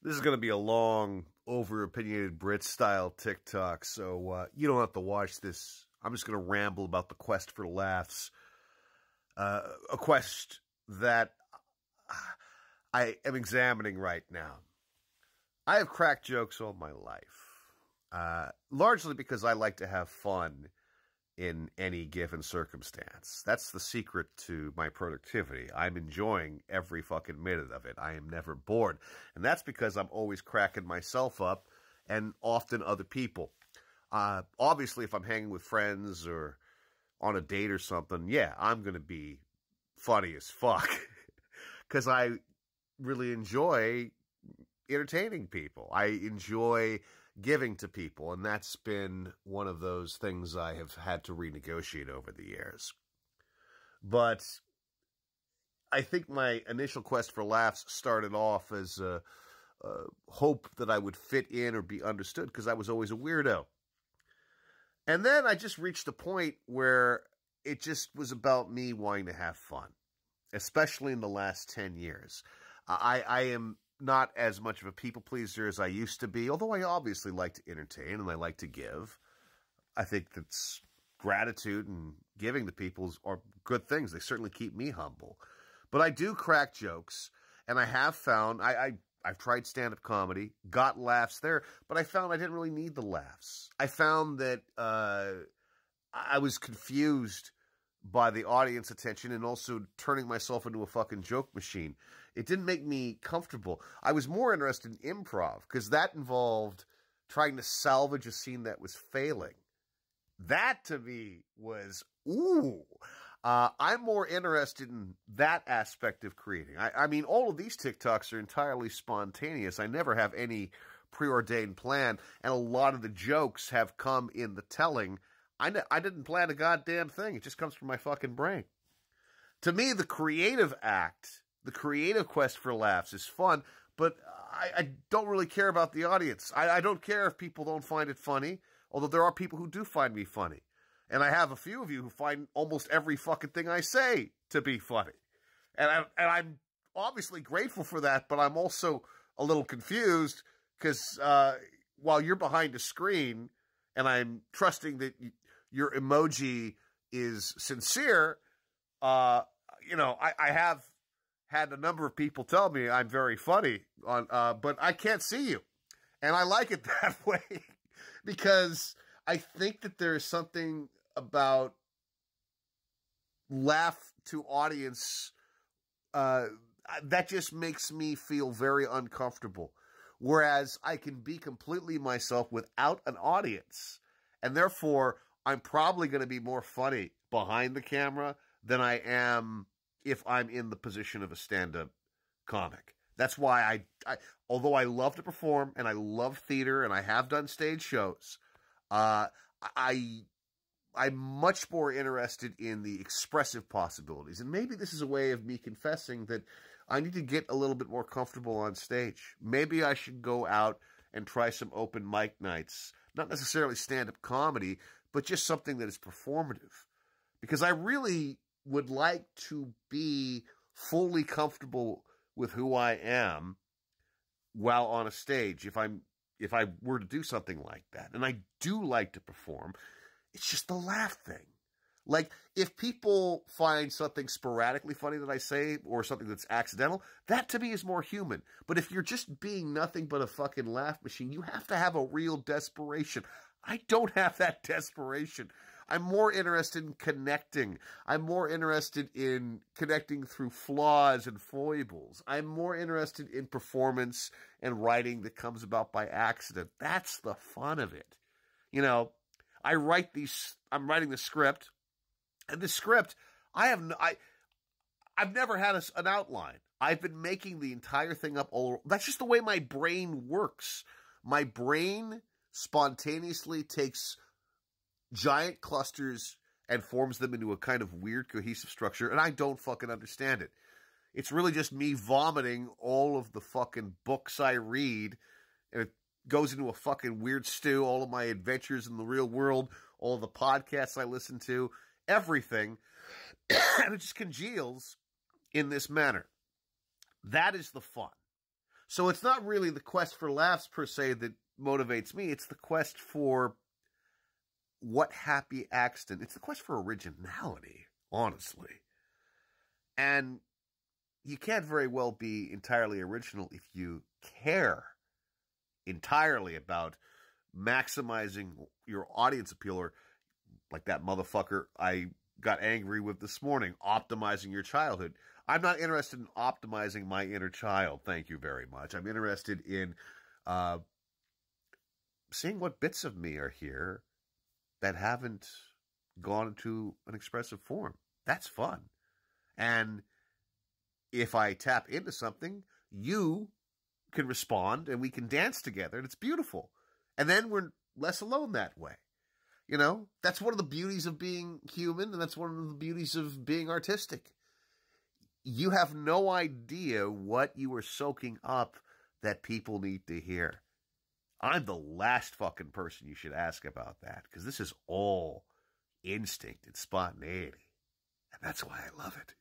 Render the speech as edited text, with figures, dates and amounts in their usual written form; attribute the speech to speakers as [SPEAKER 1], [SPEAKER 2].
[SPEAKER 1] This is going to be a long, over-opinionated Brit-style TikTok, so you don't have to watch this. I'm just going to ramble about the quest for laughs. A quest that I am examining right now. I have cracked jokes all my life, largely because I like to have fun in any given circumstance. That's the secret to my productivity. I'm enjoying every fucking minute of it. I am never bored. And that's because I'm always cracking myself up and often other people. Obviously, if I'm hanging with friends or on a date or something, yeah, I'm going to be funny as fuck. Because I really enjoy entertaining people. I enjoy giving to people, and that's been one of those things I have had to renegotiate over the years. But I think my initial quest for laughs started off as a hope that I would fit in or be understood because I was always a weirdo. And then I just reached a point where it just was about me wanting to have fun, especially in the last 10 years. I am not as much of a people pleaser as I used to be, although I obviously like to entertain and I like to give. I think that's gratitude and giving to people are good things. They certainly keep me humble. But I do crack jokes, and I have found, I've tried stand-up comedy, got laughs there, but I found I didn't really need the laughs. I found that I was confused by the audience attention and also turning myself into a fucking joke machine. It didn't make me comfortable. I was more interested in improv because that involved trying to salvage a scene that was failing. That to me was, ooh. I'm more interested in that aspect of creating. I mean, all of these TikToks are entirely spontaneous. I never have any preordained plan, and a lot of the jokes have come in the telling. I didn't plan a goddamn thing. It just comes from my fucking brain. To me, the creative act, the creative quest for laughs is fun, but I don't really care about the audience. I don't care if people don't find it funny, although there are people who do find me funny. And I have a few of you who find almost every fucking thing I say to be funny. And I'm obviously grateful for that, but I'm also a little confused because while you're behind a screen and I'm trusting that your emoji is sincere, I have had a number of people tell me I'm very funny, but I can't see you. And I like it that way because I think that there is something about laugh to audience that just makes me feel very uncomfortable. Whereas I can be completely myself without an audience. And therefore, I'm probably going to be more funny behind the camera than I am if I'm in the position of a stand-up comic. That's why although I love to perform and I love theater and I have done stage shows, I'm much more interested in the expressive possibilities. And maybe this is a way of me confessing that I need to get a little bit more comfortable on stage. Maybe I should go out and try some open mic nights. Not necessarily stand-up comedy, but just something that is performative. Because I really would like to be fully comfortable with who I am while on a stage if I were to do something like that. And I do like to perform. It's just the laugh thing. Like, if people find something sporadically funny that I say or something that's accidental, that to me is more human. But if you're just being nothing but a fucking laugh machine, you have to have a real desperation. I don't have that desperation. I'm more interested in connecting. I'm more interested in connecting through flaws and foibles. I'm more interested in performance and writing that comes about by accident. That's the fun of it. You know, I'm writing the script, and the script, I've never had an outline. I've been making the entire thing up that's just the way my brain works. My brain spontaneously takes giant clusters and forms them into a kind of weird cohesive structure, and I don't fucking understand it. It's really just me vomiting all of the fucking books I read, and it goes into a fucking weird stew, all of my adventures in the real world, all of the podcasts I listen to, everything, and it just congeals in this manner. That is the fun. So it's not really the quest for laughs per se that motivates me. It's the quest for what happy accident. It's the quest for originality, honestly. And you can't very well be entirely original if you care entirely about maximizing your audience appeal, or like that motherfucker I got angry with this morning, optimizing your childhood. I'm not interested in optimizing my inner child. Thank you very much. I'm interested in seeing what bits of me are here that haven't gone into an expressive form. That's fun. And if I tap into something, you can respond and we can dance together, and it's beautiful. And then we're less alone that way. You know, that's one of the beauties of being human, and that's one of the beauties of being artistic. You have no idea what you are soaking up that people need to hear. I'm the last fucking person you should ask about that, because this is all instinct and spontaneity. And that's why I love it.